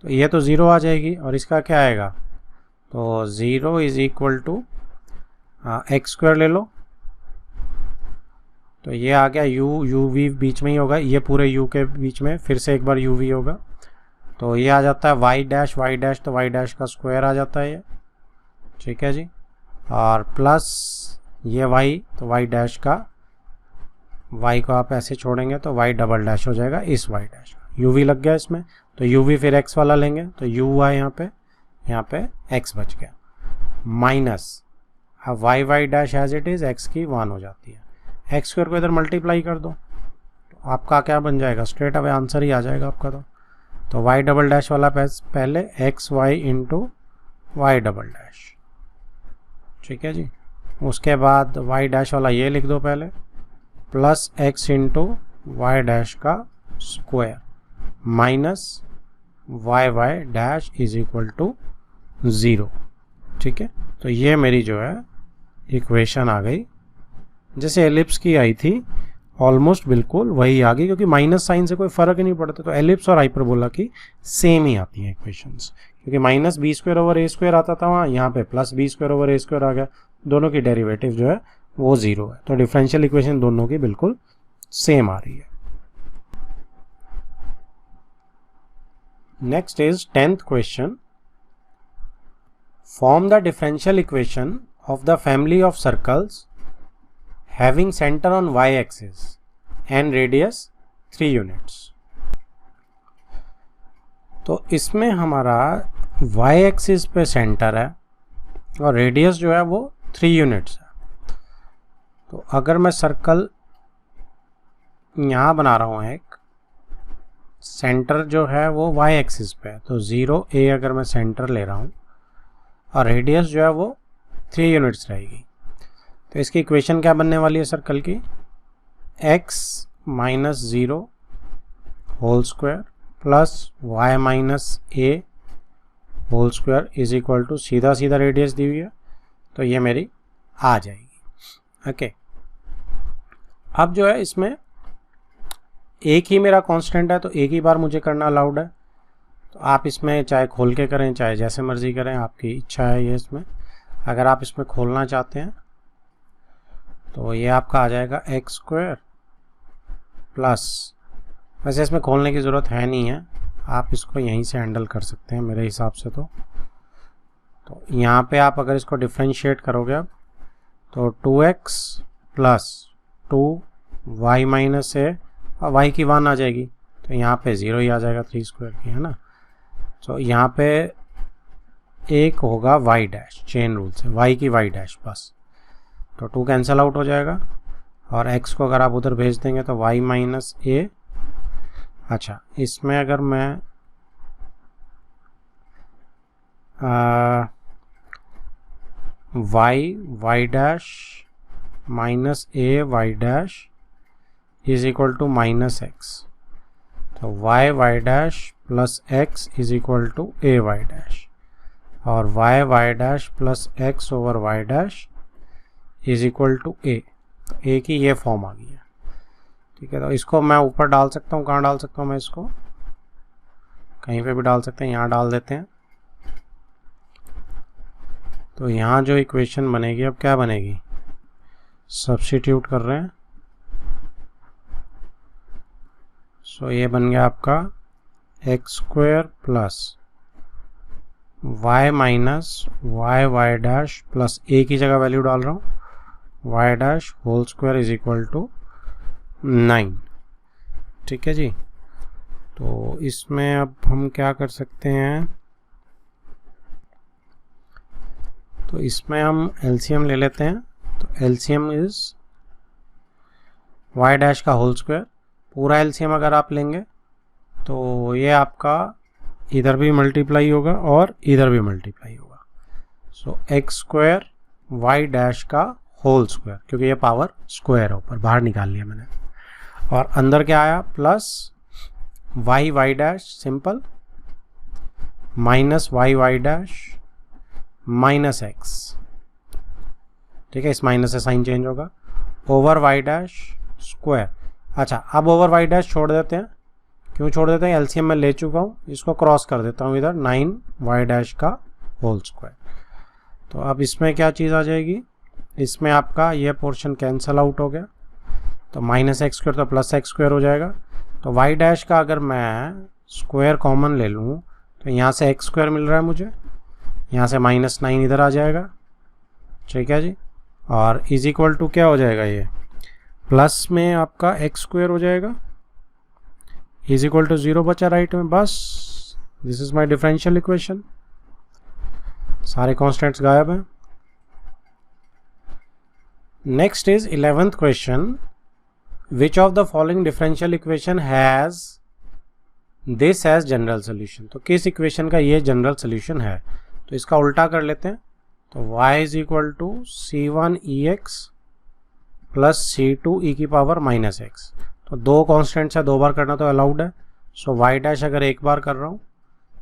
तो ये तो 0 आ जाएगी और इसका क्या आएगा, तो 0 is equal to x square ले लो, तो ये आ गया यू वी बीच में ही होगा, ये पूरे यू के बीच में फिर से एक बार यू वी होगा, तो ये आ जाता है वाई डैश तो वाई डैश का स्क्वायर आ जाता है ये, ठीक है जी, और प्लस ये वाई तो वाई डैश का, वाई को आप ऐसे छोड़ेंगे तो वाई डबल डैश हो जाएगा इस वाई डैश का, यू वी लग गया इसमें, तो यू वी फिर एक्स वाला लेंगे तो यू आए यहाँ पे एक्स बच गया, माइनस अब y y dash as it is x की 1 हो जाती है, एक्स स्क्वायर को इधर मल्टीप्लाई कर दो तो आपका क्या बन जाएगा, स्ट्रेट अवे आंसर ही आ जाएगा आपका। तो वाई डबल डैश वाला पहले x y into y double dash, ठीक है जी, उसके बाद वाई डैश वाला ये लिख दो पहले, plus x into y dash का square minus y y dash is equal to 0, ठीक है। तो ये मेरी जो है इक्वेशन आ गई, जैसे एलिप्स की आई थी ऑलमोस्ट बिल्कुल वही आ गई, क्योंकि माइनस साइन से कोई फर्क ही नहीं पड़ता, तो एलिप्स और हाइपरबोला की सेम ही आती हैं इक्वेशंस, क्योंकि माइनस बी स्क्वायर ओवर ए स्क्वायर आता था वहाँ, यहाँ पे प्लस बी स्क्वायर ओवर ए स्क्वायर आ गया, दोनों की डेरिवेटिव जो है वो 0 है, तो डिफरेंशियल इक्वेशन दोनों की बिल्कुल सेम आ रही है। Next is 10th question, form the differential equation of the family of circles having center on y-axis and radius 3 units। तो इसमें हमारा y-axis पे सेंटर है और रेडियस जो है वो 3 यूनिट्स है। तो अगर मैं सर्कल यहाँ बना रहा हूँ, एक सेंटर जो है वो y-axis पे है, तो 0a अगर मैं सेंटर ले रहा हूँ और रेडियस जो है वो 3 यूनिट्स रहेगी, तो इसकी इक्वेशन क्या बनने वाली है सर्कल की, x minus 0 whole square plus y minus a whole square is equal to सीधा सीधा रेडियस दी हुई है, तो ये मेरी आ जाएगी। ओके, अब जो है इसमें एक ही मेरा कांस्टेंट है तो एक ही बार मुझे करना अलाउड है, तो आप इसमें चाहे खोल के करें चाहे जैसे मर्जी करें, आपकी इच्छा है ये। इसमें अगर आप इसमें खोलना चाहते हैं तो ये आपका आ जाएगा एक्स स्क्वायर प्लस, वैसे इसमें खोलने की ज़रूरत है नहीं है, आप इसको यहीं से हैंडल कर सकते हैं मेरे हिसाब से। तो यहाँ पे आप अगर इसको डिफ्रेंशिएट करोगे अब तो 2x प्लस 2y माइनस है और y की 1 आ जाएगी, तो यहाँ पे 0 ही आ जाएगा 3 स्क्वायर की, है ना। तो यहाँ पे एक होगा y डैश, चेन रूल से y की y डैश बस, तो 2 कैंसिल आउट हो जाएगा और x को अगर आप उधर भेज देंगे तो y माइनस a। अच्छा, इसमें अगर मैं y dash minus a y dash is equal to minus x, तो y dash plus x is equal to a y dash, और y dash plus x over y dash is equal to a, तो a की ये form आ गई है, ठीक है। तो इसको मैं ऊपर डाल सकता हूँ, कहाँ डाल सकता हूँ मैं इसको, कहीं पे भी डाल सकते हैं, यहाँ डाल देते हैं। तो यहाँ जो इक्वेशन बनेगी अब क्या बनेगी, सब्स्टिट्यूट कर रहे हैं, सो ये बन गया आपका x square plus Y minus y dash plus A की जगह वैल्यू डाल रहा हूँ y dash whole square is equal to 9। ठीक है जी। तो इसमें अब हम क्या कर सकते हैं, तो इसमें हम एलसीएम ले लेते हैं। तो एलसीएम इज वाई डैश का होल स्क्वायर, पूरा एलसीएम अगर आप लेंगे तो ये आपका इधर भी मल्टीप्लाई होगा और इधर भी मल्टीप्लाई होगा। सो एक्स स्क्वायर वाई डैश का होल स्क्वायर, क्योंकि ये पावर स्क्वायर है, ऊपर बाहर निकाल लिया मैंने, और अंदर क्या आया plus y dash simple minus y dash minus x. ठीक है, इस माइनस से साइन चेंज होगा ओवर वाई डैश स्क्वायर। अच्छा, अब ओवर वाई डैश छोड़ देते हैं। क्यों छोड़ देते हैं, एलसीएम में ले चुका हूँ, इसको क्रॉस कर देता हूँ इधर 9 वाई डैश का होल स्क्वायर। तो अब इसमें क्या चीज़ आ जाएगी, इसमें आपका ये पोर्शन कैंसल आउट हो गया, तो माइनस एक्स स्क्वायर तो प्लस एक्स स्क्वायर हो जाएगा। तो वाई डैश का अगर मैं स्क्वायर कॉमन ले लूँ तो यहाँ से एक्स स्क्वायर मिल रहा है मुझे, यहाँ से -9 इधर आ जाएगा। ठीक है जी, और इज इक्वल टू क्या हो जाएगा, ये प्लस में आपका एक्स स्क्वायर हो जाएगा, इज इक्वल टू 0 बचा राइट में। बस this is my differential equation, सारे कॉन्स्टेंट्स गायब हैं। Next is 11th question, which of the following differential equation has this as general solution. तो किस इक्वेशन का ये जनरल सोल्यूशन है, तो इसका उल्टा कर लेते हैं। तो y is equal to c1 ex plus c2 e की पावर माइनस एक्स। तो दो कॉन्स्टेंट्स है, 2 बार करना तो अलाउड है। सो y डैश अगर एक बार कर रहा हूँ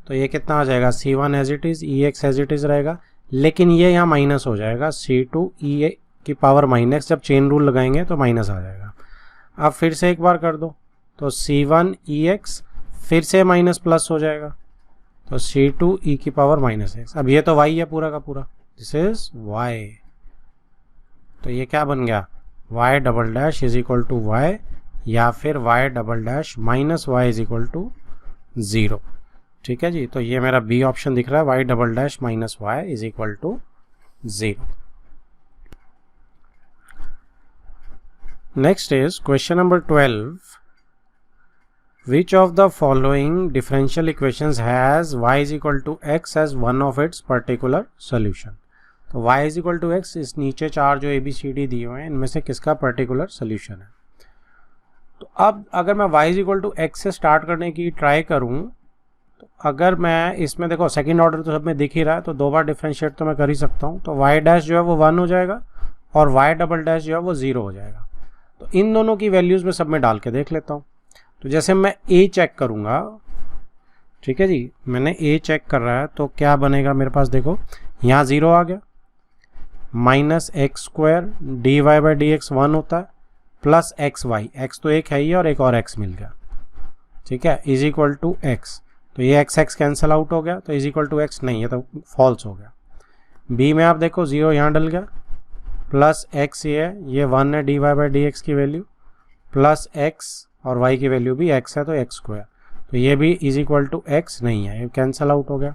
तो ये कितना आ जाएगा, c1 as it is, ex as it is रहेगा, लेकिन ये यहाँ माइनस हो जाएगा, c2 e की पावर माइनस, जब चेन रूल लगाएंगे तो माइनस आ जाएगा। अब फिर से एक बार कर दो तो c1 ex फिर से माइनस प्लस हो जाएगा, तो c2 e की पावर माइनस एक्स। अब ये तो y है पूरा का पूरा, दिस इज y। तो ये क्या बन गया, y double dash is equal to y, या फिर y double dash minus y is equal to 0। ठीक है जी, तो ये मेरा बी ऑप्शन दिख रहा है, y double dash minus y is equal to 0। Next is question number 12, which of the following differential equations has y is equal to x as one of its particular solution। तो y is equal to x, इस नीचे चार जो ABCD दिए हुए हैं इनमें से किसका पर्टिकुलर सोल्यूशन है। तो अब अगर मैं y is equal to x से स्टार्ट करने की ट्राई करूं, तो अगर मैं इसमें देखो सेकंड ऑर्डर तो सब में दिख ही रहा है, तो 2 बार डिफ्रेंशिएट तो मैं कर ही सकता हूं। तो y डैश जो है वो 1 हो जाएगा और y डबल डैश जो है वो 0 हो जाएगा। तो इन दोनों की वैल्यूज़ में सब में डाल के देख लेता हूँ। तो जैसे मैं a चेक करूँगा, ठीक है जी, मैंने a चेक कर रहा है, तो क्या बनेगा मेरे पास, देखो यहाँ 0 आ गया, minus x square d Y by D x 1 होता है, प्लस एक्स वाई, एक्स तो एक है ही और एक और एक्स मिल गया। ठीक है, इज इक्वल टू एक्स, तो ये एक्स एक्स कैंसिल आउट हो गया, तो इज इक्वल टू एक्स नहीं है, तो फॉल्स हो गया। b में आप देखो 0 यहाँ डल गया, प्लस एक्स ये 1 है d Y by D x की वैल्यू, प्लस एक्स और y की वैल्यू भी x है, तो एक्स स्क्वायर, तो ये भी इज इक्वल टू एक्स नहीं है, ये कैंसिल आउट हो गया।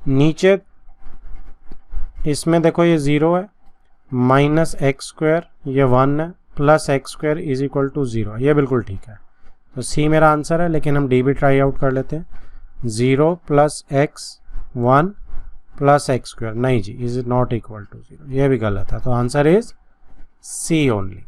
नीचे इसमें देखो ये 0 है, माइनस एक्स स्क्वायर ये 1 है, plus x square is equal to 0, ये बिल्कुल ठीक है। तो C मेरा आंसर है, लेकिन हम D भी ट्राई आउट कर लेते हैं। 0 plus x 1 plus x square, नहीं जी, इज नॉट इक्वल टू 0, ये भी गलत है। तो आंसर इज C ओनली।